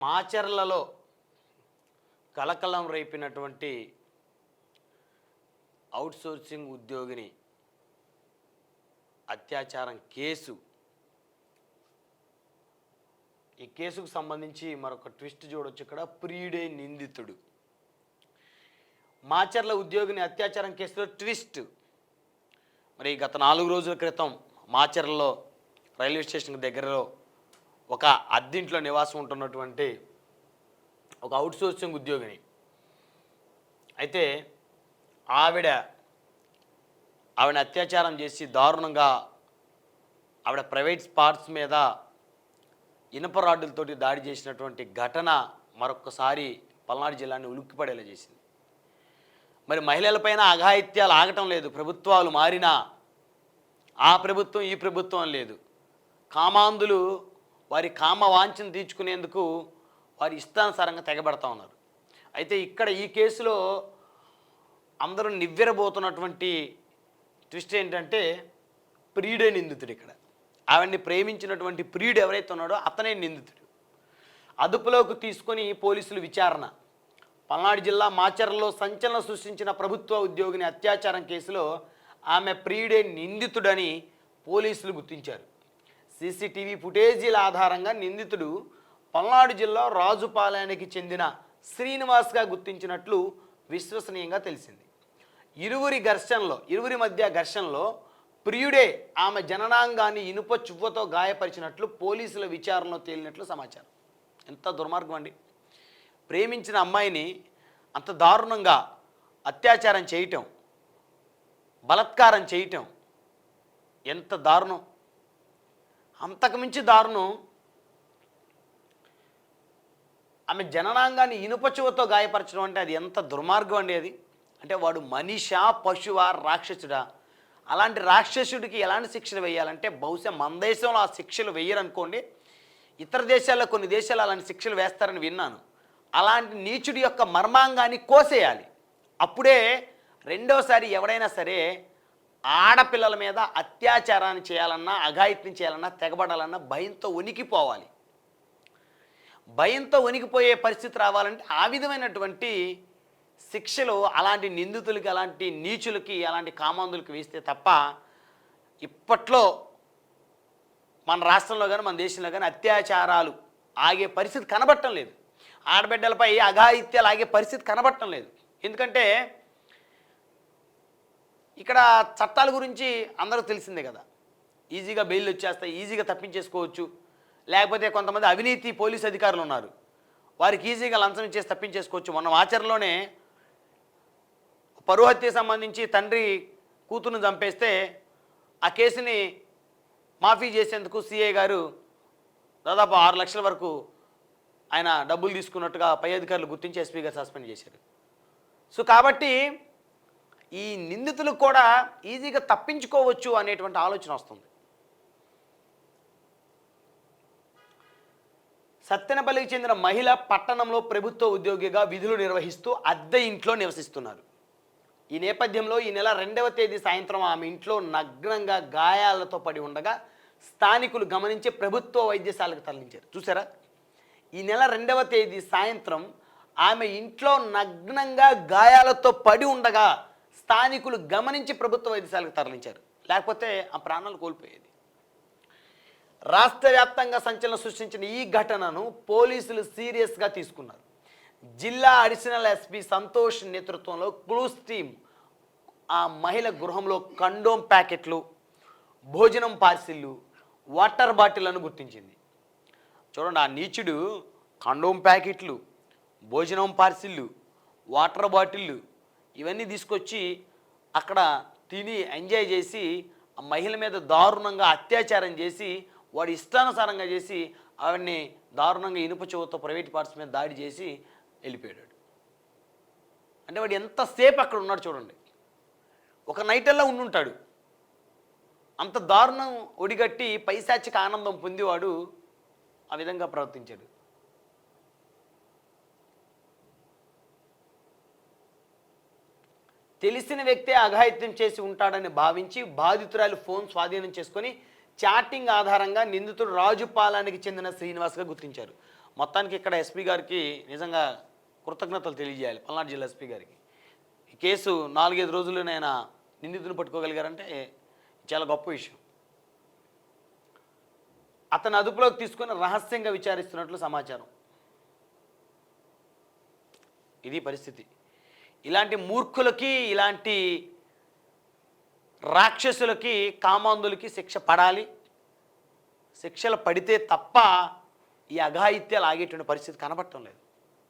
మాచర్లలో కలకలం రేపినటువంటి అవుట్సోర్సింగ్ ఉద్యోగిని అత్యాచారం కేసు. ఈ కేసుకు సంబంధించి మరొక ట్విస్ట్ చూడొచ్చు. ఇక్కడ ప్రియుడే నిందితుడు. మాచర్ల ఉద్యోగిని అత్యాచారం కేసులో ట్విస్ట్. మరి గత 4 రోజుల క్రితం మాచర్లలో రైల్వే స్టేషన్ దగ్గరలో ఒక అద్దింట్లో నివాసం ఉంటున్నటువంటి ఒక అవుట్సోర్సింగ్ ఉద్యోగిని అయితే ఆవిడ అత్యాచారం చేసి దారుణంగా ఆవిడ ప్రైవేట్ స్పాట్స్ మీద ఇనుప రాడ్డులతోటి దాడి చేసినటువంటి ఘటన మరొకసారి పల్నాడు జిల్లాని ఉలిక్కిపడేలా చేసింది. మరి మహిళలపైన అఘాయిత్యాలు ఆగటం లేదు. ప్రభుత్వాలు మారినా ఆ ప్రభుత్వం ఈ ప్రభుత్వం లేదు. కామాంధులు వారి కామ వాంఛను తీర్చుకునేందుకు వారి ఇష్టానుసారంగా తెగబడతా ఉన్నారు. అయితే ఇక్కడ ఈ కేసులో అందరూ నివ్వెరబోతున్నటువంటి ట్విస్ట్ ఏంటంటే ప్రియుడే నిందితుడు. ఇక్కడ ఆవిడ్ని ప్రేమించినటువంటి ప్రియుడు ఎవరైతే ఉన్నాడో అతనే నిందితుడు. అదుపులోకి తీసుకొని పోలీసులు విచారణ. పల్నాడు జిల్లా మాచర్లలో సంచలనం సృష్టించిన ప్రభుత్వ ఉద్యోగిని అత్యాచారం కేసులో ఆమె ప్రియుడే నిందితుడని పోలీసులు గుర్తించారు. సీసీటీవీ ఫుటేజీల ఆధారంగా నిందితుడు పల్నాడు జిల్లా రాజుపాలెనికి చెందిన శ్రీనివాస్గా గుర్తించినట్లు విశ్వసనీయంగా తెలిసింది. ఇరువురి మధ్య ఘర్షణలో ప్రియుడే ఆమె జననాంగాన్ని ఇనుప చువ్వతో గాయపరిచినట్లు పోలీసుల విచారణలో తేలినట్లు సమాచారం. ఎంత దుర్మార్గం అండి! ప్రేమించిన అమ్మాయిని అంత దారుణంగా అత్యాచారం చేయటం, బలాత్కారం చేయటం ఎంత దారుణం! అంతకుమించి దారుణం, ఆమె జననాంగాన్ని ఇనుపచువతో గాయపరచడం అంటే అది ఎంత దుర్మార్గం అండి! అది అంటే వాడు మనిషా, పశువా, రాక్షసుడా? అలాంటి రాక్షసుడికి ఎలాంటి శిక్షలు వేయాలంటే బహుశా మన దేశంలో ఆ శిక్షలు వేయరనుకోండి, ఇతర దేశాల్లో కొన్ని దేశాలు అలాంటి శిక్షలు వేస్తారని విన్నాను. అలాంటి నీచుడి యొక్క మర్మాంగాన్ని కోసేయాలి. అప్పుడే రెండోసారి ఎవడైనా సరే ఆడపిల్లల మీద అత్యాచారాన్ని చేయాలన్నా, అఘాయిత్యం చేయాలన్నా, తెగబడాలన్నా భయంతో వణికిపోవాలి. భయంతో వణికిపోయే పరిస్థితి రావాలంటే ఆ విధమైనటువంటి శిక్షలు అలాంటి నిందితులకి, అలాంటి నీచులకి, అలాంటి కామాంధులకి వేస్తే తప్ప ఇప్పట్లో మన రాష్ట్రంలో కానీ మన దేశంలో కానీ అత్యాచారాలు ఆగే పరిస్థితి కనబడటం లేదు. ఆడబిడ్డలపై అఘాయిత్యాలు ఆగే పరిస్థితి కనబడటం లేదు. ఎందుకంటే ఇక్కడ చట్టాల గురించి అందరూ తెలిసిందే కదా. ఈజీగా బెయిల్ వచ్చేస్తాయి, ఈజీగా తప్పించేసుకోవచ్చు. లేకపోతే కొంతమంది అవినీతి పోలీసు అధికారులు ఉన్నారు, వారికి ఈజీగా లంచం ఇచ్చేసి తప్పించేసుకోవచ్చు. మొన్న ఆచరణలోనే పరువు హత్యకు సంబంధించి తండ్రి కూతురును చంపేస్తే ఆ కేసుని మాఫీ చేసేందుకు సిఐ గారు దాదాపు 6 లక్షల వరకు ఆయన డబ్బులు తీసుకున్నట్టుగా పై అధికారులు గుర్తించి ఎస్పీ గారు సస్పెండ్ చేశారు. సో కాబట్టి ఈ నిందితులు కూడా ఈజీగా తప్పించుకోవచ్చు అనేటువంటి ఆలోచన వస్తుంది. సత్తెనపల్లికి చెందిన మహిళ పట్టణంలో ప్రభుత్వ ఉద్యోగిగా విధులు నిర్వహిస్తూ అద్దె ఇంట్లో నివసిస్తున్నారు. ఈ నేపథ్యంలో ఈ నెల 2వ తేదీ సాయంత్రం ఆమె ఇంట్లో నగ్నంగా గాయాలతో పడి ఉండగా స్థానికులు గమనించి ప్రభుత్వ వైద్యశాలకు తరలించారు. చూసారా, ఈ నెల 2వ తేదీ సాయంత్రం ఆమె ఇంట్లో నగ్నంగా గాయాలతో పడి ఉండగా స్థానికులు గమనించి ప్రభుత్వ వైద్యశాలకు తరలించారు. లేకపోతే ఆ ప్రాణాలు కోల్పోయేది. రాష్ట్ర వ్యాప్తంగా సంచలనం సృష్టించిన ఈ ఘటనను పోలీసులు సీరియస్గా తీసుకున్నారు. జిల్లా అడిషనల్ ఎస్పీ సంతోష్ నేతృత్వంలో క్లూస్ టీమ్ ఆ మహిళ గృహంలో కండోమ్ ప్యాకెట్లు, భోజనం పార్సిళ్ళు, వాటర్ బాటిళ్లను గుర్తించింది. చూడండి, ఆ నీచుడు కండోమ్ ప్యాకెట్లు, భోజనం పార్సిళ్ళు, వాటర్ బాటిళ్ళు ఇవన్నీ తీసుకొచ్చి అక్కడ తిని ఎంజాయ్ చేసి ఆ మహిళ మీద దారుణంగా అత్యాచారం చేసి వాడు ఇష్టానుసారంగా చేసి ఆవిడ్ని దారుణంగా ఇనుప చెవుతో ప్రైవేట్ పార్ట్స్ మీద దాడి చేసి వెళ్ళిపోయాడు. అంటే వాడు ఎంతసేపు అక్కడ ఉన్నాడు చూడండి. ఒక నైటల్లా ఉండుంటాడు. అంత దారుణం ఒడిగట్టి పైశాచిక ఆనందం పొందేవాడు ఆ విధంగా ప్రవర్తించాడు. తెలిసిన వ్యక్తే అఘాయిత్యం చేసి ఉంటాడని భావించి బాధితురాలు ఫోన్ స్వాధీనం చేసుకొని చాటింగ్ ఆధారంగా నిందితుడు రాజుపాలెనికి చెందిన శ్రీనివాస్గా గుర్తించారు. మొత్తానికి ఇక్కడ ఎస్పీ గారికి నిజంగా కృతజ్ఞతలు తెలియజేయాలి, పల్నాడు జిల్లా ఎస్పీ గారికి. ఈ కేసు 4-5 రోజుల్లోనైనా నిందితుని పట్టుకోగలిగారంటే చాలా గొప్ప విషయం. అతను అదుపులోకి తీసుకొని రహస్యంగా విచారిస్తున్నట్లు సమాచారం. ఇది పరిస్థితి. ఇలాంటి మూర్ఖులకి, ఇలాంటి రాక్షసులకి, కామాంధులకి శిక్ష పడాలి. శిక్షలు పడితే తప్ప ఈ అఘాయిత్యాలు ఆగేటువంటి పరిస్థితి కనబడటం లేదు.